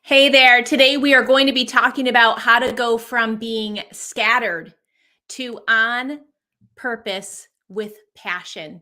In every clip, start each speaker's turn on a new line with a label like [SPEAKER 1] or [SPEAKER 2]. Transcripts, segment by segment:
[SPEAKER 1] Hey there. Today we are going to be talking about how to go from being scattered to on purpose with passion.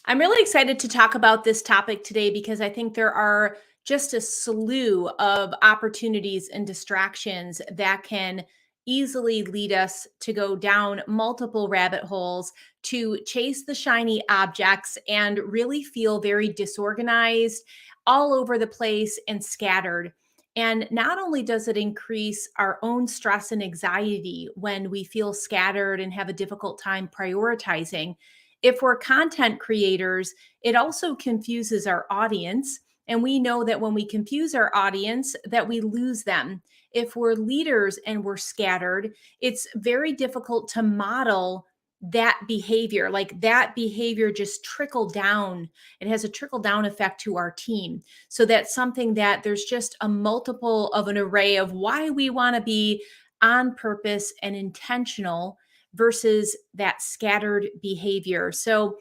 [SPEAKER 1] I'm really excited to talk about this topic today because I think there are just a slew of opportunities and distractions that can easily lead us to go down multiple rabbit holes, to chase the shiny objects and really feel very disorganized, all over the place and scattered. And not only does it increase our own stress and anxiety when we feel scattered and have a difficult time prioritizing, if we're content creators, it also confuses our audience. And we know that when we confuse our audience, that we lose them. If we're leaders and we're scattered, it's very difficult to model that behavior. Like that behavior just trickle down. It has a trickle down effect to our team. So that's something that there's just a multiple of an array of why we want to be on purpose and intentional versus that scattered behavior. So,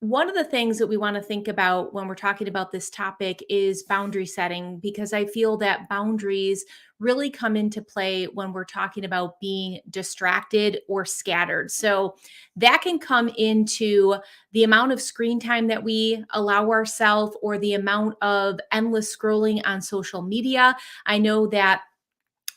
[SPEAKER 1] one of the things that we want to think about when we're talking about this topic is boundary setting, because I feel that boundaries really come into play when we're talking about being distracted or scattered. So, that can come into the amount of screen time that we allow ourselves or the amount of endless scrolling on social media. I know that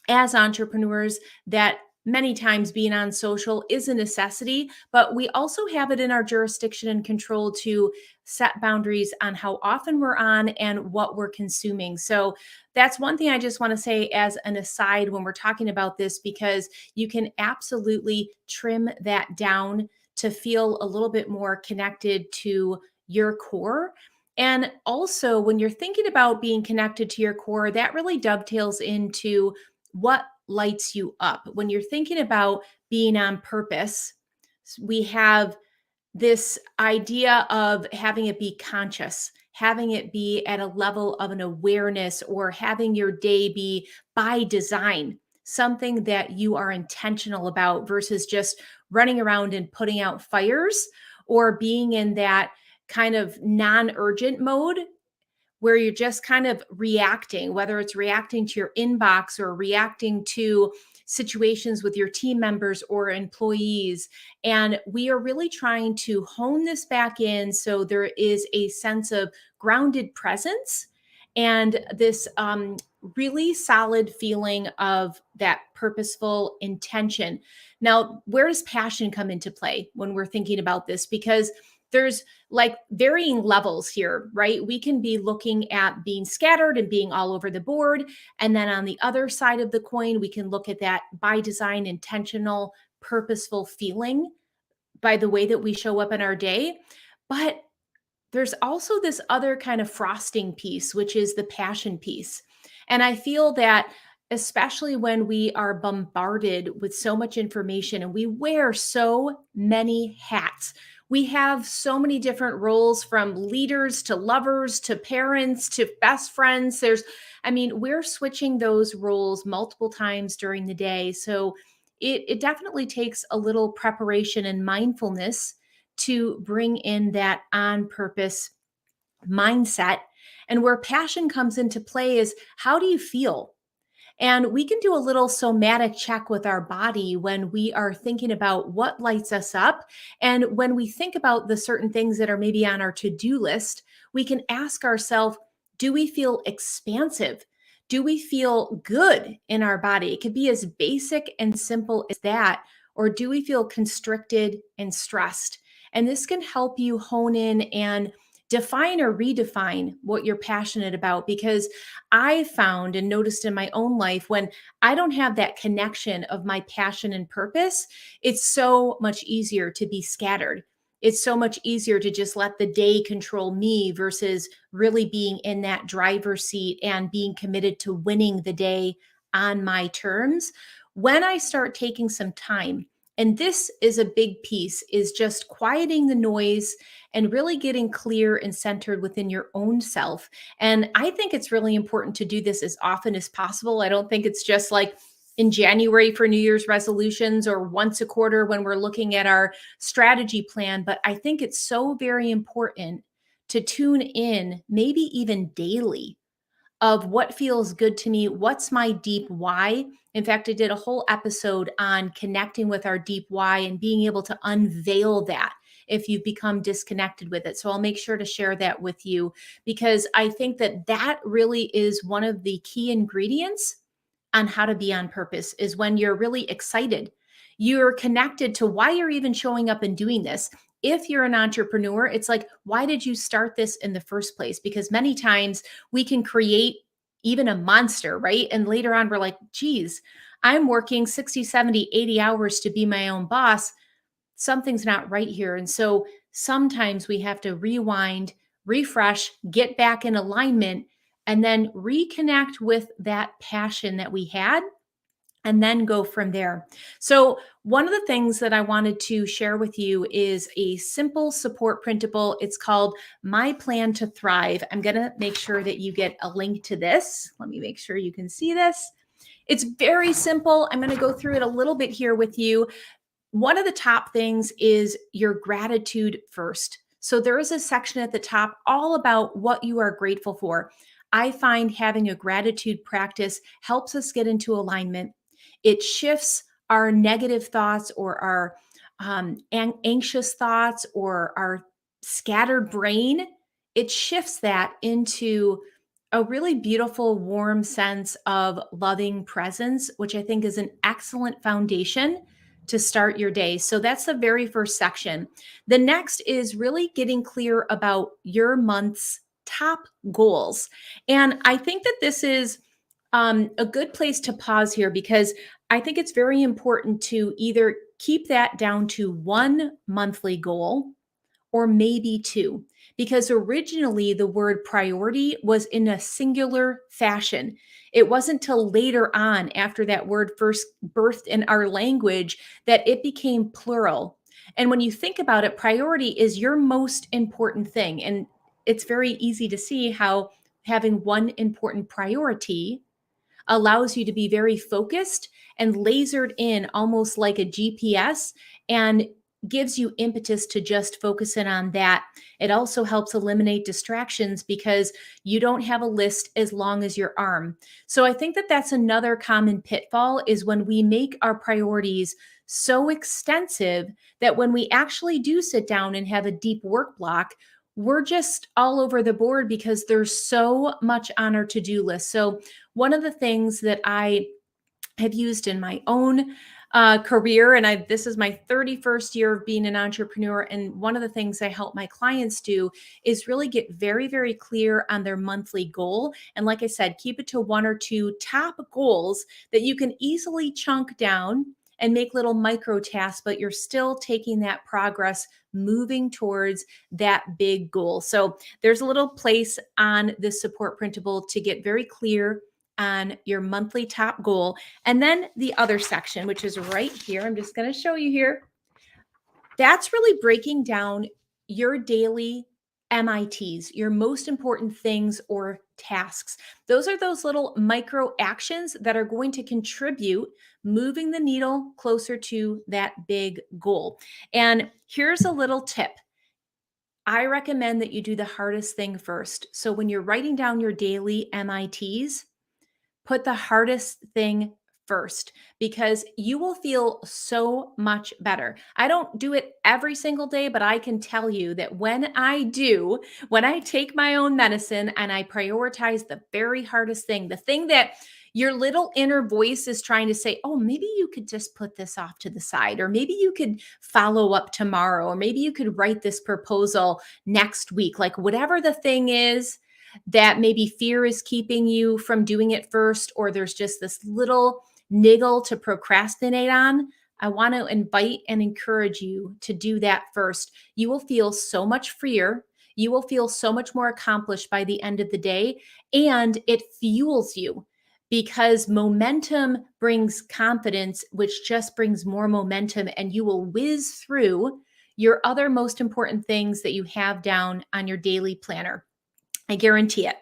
[SPEAKER 1] as entrepreneurs that many times being on social is a necessity, but we also have it in our jurisdiction and control to set boundaries on how often we're on and what we're consuming. So that's one thing I just want to say as an aside when we're talking about this, because you can absolutely trim that down to feel a little bit more connected to your core. And also, when you're thinking about being connected to your core, that really dovetails into what lights you up. When you're thinking about being on purpose, we have this idea of having it be conscious, having it be at a level of an awareness, or having your day be by design, something that you are intentional about versus just running around and putting out fires or being in that kind of non urgent mode where you're just kind of reacting, whether it's reacting to your inbox or reacting to situations with your team members or employees. And we are really trying to hone this back in so there is a sense of grounded presence and this really solid feeling of that purposeful intention. Now, where does passion come into play when we're thinking about this? Because there's like varying levels here, right? We can be looking at being scattered and being all over the board. And then on the other side of the coin, we can look at that by design, intentional, purposeful feeling by the way that we show up in our day. But there's also this other kind of frosting piece, which is the passion piece. And I feel that especially when we are bombarded with so much information and we wear so many hats. We have so many different roles, from leaders to lovers to parents to best friends. We're switching those roles multiple times during the day. So it definitely takes a little preparation and mindfulness to bring in that on purpose mindset. And where passion comes into play is, how do you feel? And we can do a little somatic check with our body when we are thinking about what lights us up. And when we think about the certain things that are maybe on our to do list, we can ask ourselves, do we feel expansive? Do we feel good in our body? It could be as basic and simple as that. Or do we feel constricted and stressed? And this can help you hone in and define or redefine what you're passionate about, because I found and noticed in my own life, when I don't have that connection of my passion and purpose, it's so much easier to be scattered. It's so much easier to just let the day control me versus really being in that driver's seat and being committed to winning the day on my terms. When I start taking some time, and this is a big piece, is just quieting the noise and really getting clear and centered within your own self. And I think it's really important to do this as often as possible. I don't think it's just like in January for New Year's resolutions or once a quarter when we're looking at our strategy plan, but I think it's so very important to tune in, maybe even daily, of what feels good to me, what's my deep why. In fact, I did a whole episode on connecting with our deep why and being able to unveil that if you've become disconnected with it. So I'll make sure to share that with you, because I think that that really is one of the key ingredients on how to be on purpose, is when you're really excited. You're connected to why you're even showing up and doing this. If you're an entrepreneur, it's like, why did you start this in the first place? Because many times we can create even a monster, right? And later on, we're like, geez, I'm working 60, 70, 80 hours to be my own boss. Something's not right here. And so sometimes we have to rewind, refresh, get back in alignment, and then reconnect with that passion that we had, and then go from there. So, one of the things that I wanted to share with you is a simple support printable. It's called My Plan to Thrive. I'm going to make sure that you get a link to this. Let me make sure you can see this. It's very simple. I'm going to go through it a little bit here with you. One of the top things is your gratitude first. So there is a section at the top all about what you are grateful for. I find having a gratitude practice helps us get into alignment. It shifts our negative thoughts or our anxious thoughts or our scattered brain. It shifts that into a really beautiful, warm sense of loving presence, which I think is an excellent foundation to start your day. So that's the very first section. The next is really getting clear about your month's top goals. And I think that this is a good place to pause here, because I think it's very important to either keep that down to one monthly goal or maybe two, because originally the word priority was in a singular fashion. It wasn't till later on, after that word first birthed in our language, that it became plural. And when you think about it, priority is your most important thing. And it's very easy to see how having one important priority allows you to be very focused and lasered in, almost like a GPS, and gives you impetus to just focus in on that. It also helps eliminate distractions because you don't have a list as long as your arm. So I think that that's another common pitfall, is when we make our priorities so extensive that when we actually do sit down and have a deep work block, we're just all over the board because there's so much on our to-do list. So one of the things that I have used in my own career, and this is my 31st year of being an entrepreneur, and one of the things I help my clients do is really get very, very clear on their monthly goal. And like I said, keep it to one or two top goals that you can easily chunk down and make little micro tasks, but you're still taking that progress, moving towards that big goal. So there's a little place on this support printable to get very clear on your monthly top goal. And then the other section, which is right here, I'm just going to show you here. That's really breaking down your daily MITs, your most important things or tasks. Those are those little micro actions that are going to contribute moving the needle closer to that big goal. And here's a little tip. I recommend that you do the hardest thing first. So when you're writing down your daily MITs, put the hardest thing first, because you will feel so much better. I don't do it every single day, but I can tell you that when I take my own medicine and I prioritize the very hardest thing, the thing that your little inner voice is trying to say, oh, maybe you could just put this off to the side, or maybe you could follow up tomorrow, or maybe you could write this proposal next week, like whatever the thing is that maybe fear is keeping you from doing it first, or there's just this little niggle to procrastinate on. I want to invite and encourage you to do that first. You will feel so much freer. You will feel so much more accomplished by the end of the day, and it fuels you, because momentum brings confidence, which just brings more momentum, and you will whiz through your other most important things that you have down on your daily planner. I guarantee it.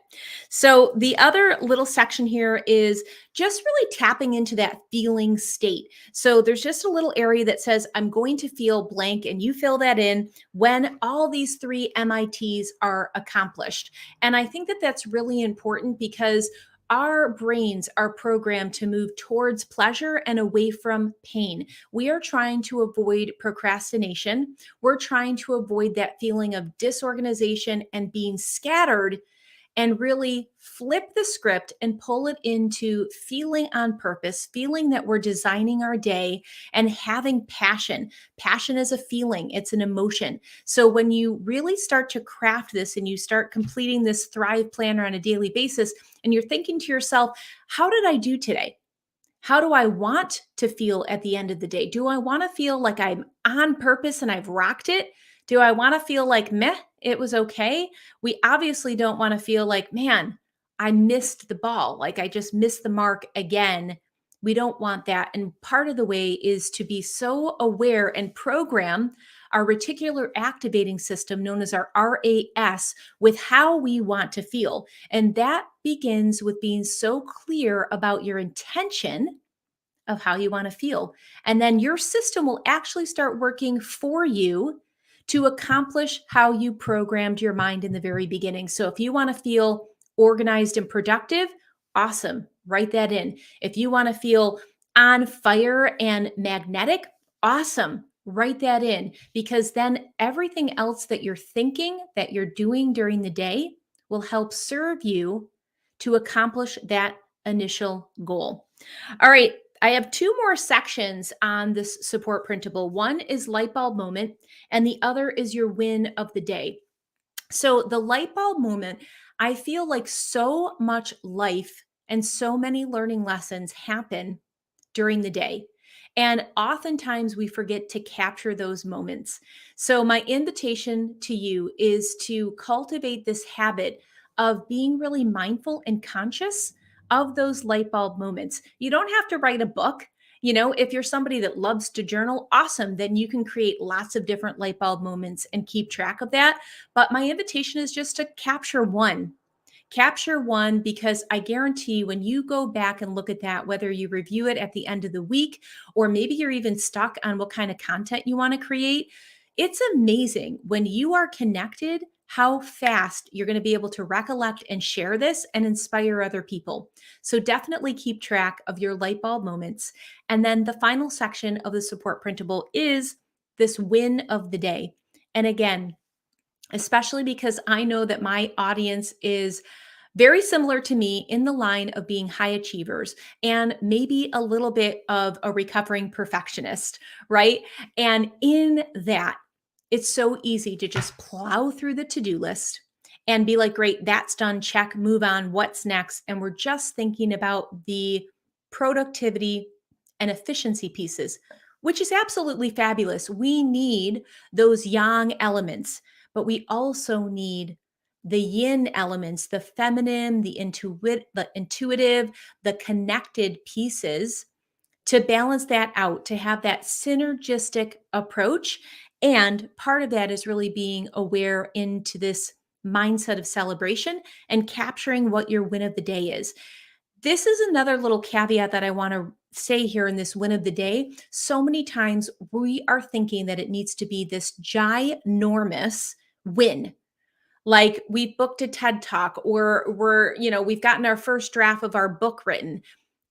[SPEAKER 1] So, the other little section here is just really tapping into that feeling state. So, there's just a little area that says, I'm going to feel blank, and you fill that in when all these three MITs are accomplished. And I think that that's really important because our brains are programmed to move towards pleasure and away from pain. We are trying to avoid procrastination. We're trying to avoid that feeling of disorganization and being scattered, and really flip the script and pull it into feeling on purpose, feeling that we're designing our day and having passion. Passion is a feeling, it's an emotion. So when you really start to craft this and you start completing this Thrive Planner on a daily basis, and you're thinking to yourself, how did I do today? How do I want to feel at the end of the day? Do I want to feel like I'm on purpose and I've rocked it? Do I want to feel like, meh, it was okay? We obviously don't want to feel like, man, I missed the ball. Like I just missed the mark again. We don't want that. And part of the way is to be so aware and program our reticular activating system, known as our RAS, with how we want to feel. And that begins with being so clear about your intention of how you want to feel. And then your system will actually start working for you to accomplish how you programmed your mind in the very beginning. So if you want to feel organized and productive, awesome, write that in. If you want to feel on fire and magnetic, awesome, write that in, because then everything else that you're thinking, that you're doing during the day will help serve you to accomplish that initial goal. All right, I have two more sections on this support printable. One is light bulb moment, and the other is your win of the day. So, the light bulb moment, I feel like so much life and so many learning lessons happen during the day. And oftentimes we forget to capture those moments. So, my invitation to you is to cultivate this habit of being really mindful and conscious of those light bulb moments. You don't have to write a book. You know, if you're somebody that loves to journal, awesome, then you can create lots of different light bulb moments and keep track of that. But my invitation is just to capture one. Capture one, because I guarantee when you go back and look at that, whether you review it at the end of the week, or maybe you're even stuck on what kind of content you want to create, it's amazing when you are connected how fast you're going to be able to recollect and share this and inspire other people. So definitely keep track of your light bulb moments. And then the final section of the support printable is this win of the day. And again, especially because I know that my audience is very similar to me in the line of being high achievers and maybe a little bit of a recovering perfectionist, right? And in that, it's so easy to just plow through the to-do list and be like, great, that's done, check, move on, what's next? And we're just thinking about the productivity and efficiency pieces, which is absolutely fabulous. We need those yang elements, but we also need the yin elements, the feminine, the intuitive, the connected pieces to balance that out, to have that synergistic approach. And part of that is really being aware into this mindset of celebration and capturing what your win of the day is. This is another little caveat that I want to say here in this win of the day. So many times we are thinking that it needs to be this ginormous win, like we booked a TED talk, or we've gotten our first draft of our book written.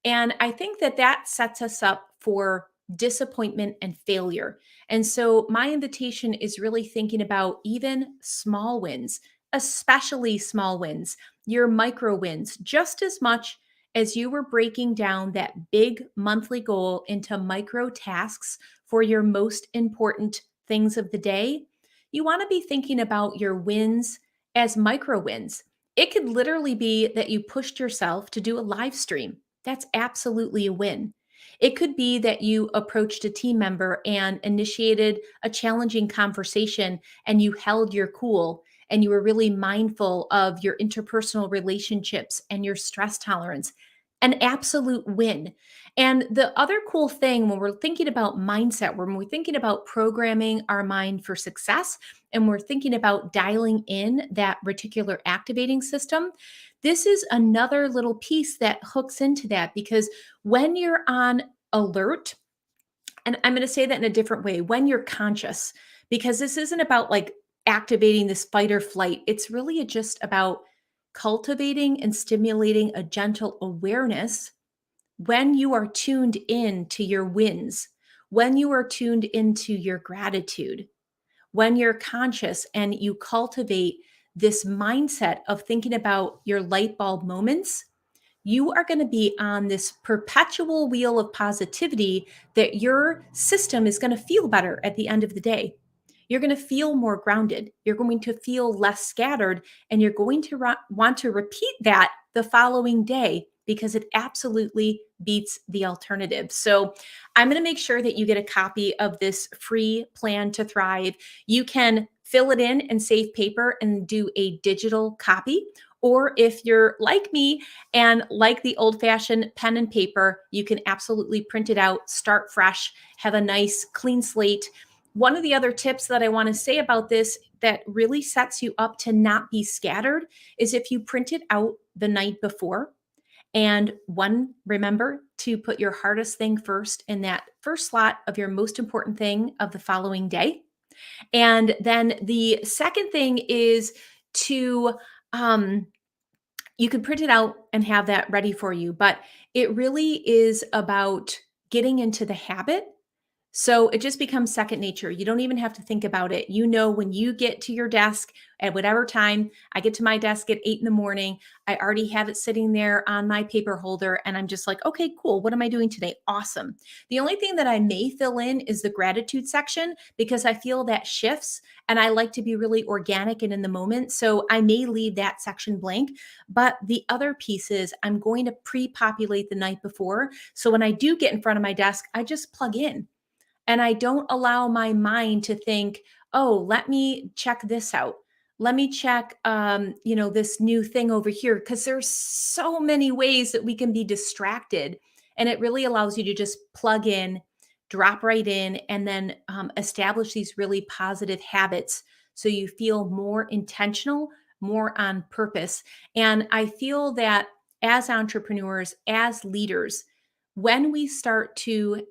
[SPEAKER 1] And I think that that sets us up for disappointment and failure. And so my invitation is really thinking about even small wins, especially small wins, your micro wins, just as much as you were breaking down that big monthly goal into micro tasks for your most important things of the day. You want to be thinking about your wins as micro wins. It could literally be that you pushed yourself to do a live stream. That's absolutely a win. It could be that you approached a team member and initiated a challenging conversation and you held your cool and you were really mindful of your interpersonal relationships and your stress tolerance. an absolute win. And the other cool thing when we're thinking about mindset, when we're thinking about programming our mind for success, and we're thinking about dialing in that reticular activating system, this is another little piece that hooks into that because when you're on alert, and I'm going to say that in a different way, when you're conscious, because this isn't about like activating this fight or flight, it's really just about cultivating and stimulating a gentle awareness when you are tuned in to your wins, when you are tuned into your gratitude, when you're conscious and you cultivate this mindset of thinking about your light bulb moments, you are going to be on this perpetual wheel of positivity that your system is going to feel better at the end of the day. You're going to feel more grounded. You're going to feel less scattered, and you're going to want to repeat that the following day because it absolutely beats the alternative. So, I'm going to make sure that you get a copy of this free plan to thrive. You can fill it in and save paper and do a digital copy. Or if you're like me and like the old fashioned pen and paper, you can absolutely print it out, start fresh, have a nice clean slate. One of the other tips that I want to say about this that really sets you up to not be scattered is if you print it out the night before. And one, remember to put your hardest thing first in that first slot of your most important thing of the following day. And then the second thing is to, you can print it out and have that ready for you, but it really is about getting into the habit so it just becomes second nature. You don't even have to think about it. You know, when you get to your desk at whatever time, I get to my desk at 8 in the morning, I already have it sitting there on my paper holder. And I'm just like, okay, cool. What am I doing today? Awesome. The only thing that I may fill in is the gratitude section because I feel that shifts and I like to be really organic and in the moment. So I may leave that section blank. But the other pieces, I'm going to pre populate the night before. So when I do get in front of my desk, I just plug in. And I don't allow my mind to think, oh, let me check this out. Let me check, this new thing over here. Because there's so many ways that we can be distracted. And it really allows you to just plug in, drop right in, and then establish these really positive habits. So you feel more intentional, more on purpose. And I feel that as entrepreneurs, as leaders, when we start to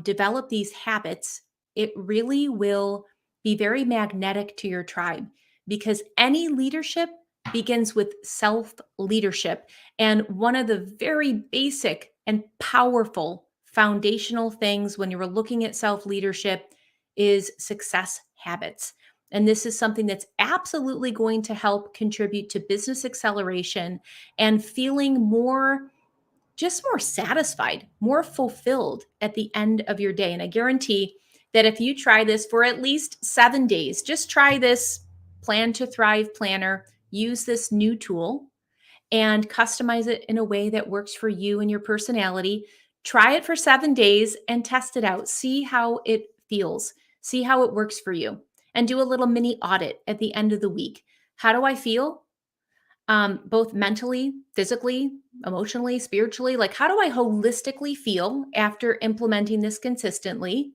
[SPEAKER 1] develop these habits, it really will be very magnetic to your tribe because any leadership begins with self leadership. And one of the very basic and powerful foundational things when you're looking at self leadership is success habits. And this is something that's absolutely going to help contribute to business acceleration and feeling more just more satisfied, more fulfilled at the end of your day. And I guarantee that if you try this for at least 7 days, just try this Plan to Thrive planner, use this new tool and customize it in a way that works for you and your personality. Try it for 7 days and test it out. See how it feels, see how it works for you, and do a little mini audit at the end of the week. How do I feel? Both mentally, physically, emotionally, spiritually. Like, how do I holistically feel after implementing this consistently?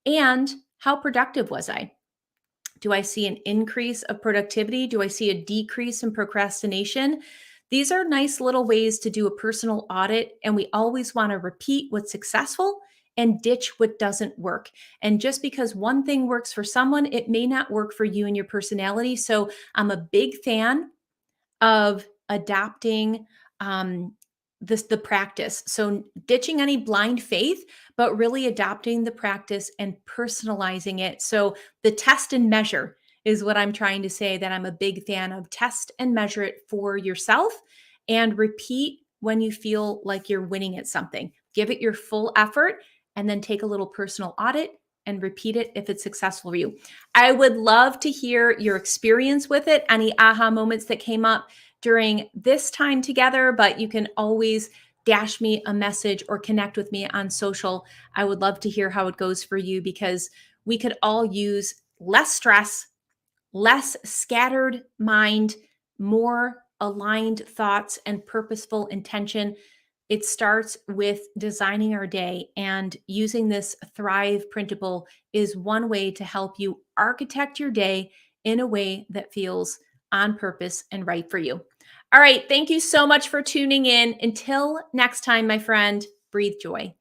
[SPEAKER 1] And how productive was I? Do I see an increase of productivity? Do I see a decrease in procrastination? These are nice little ways to do a personal audit. And we always want to repeat what's successful and ditch what doesn't work. And just because one thing works for someone, it may not work for you and your personality. So I'm a big fan of adopting the practice. So ditching any blind faith, but really adopting the practice and personalizing it. So the test and measure is what I'm trying to say that I'm a big fan of. Test and measure it for yourself and repeat when you feel like you're winning at something. Give it your full effort and then take a little personal audit and repeat it if it's successful for you. I would love to hear your experience with it, any aha moments that came up during this time together, but you can always dash me a message or connect with me on social. I would love to hear how it goes for you because we could all use less stress, less scattered mind, more aligned thoughts and purposeful intention. It starts with designing our day, and using this Thrive printable is one way to help you architect your day in a way that feels on purpose and right for you. All right. Thank you so much for tuning in. Until next time, my friend, breathe joy.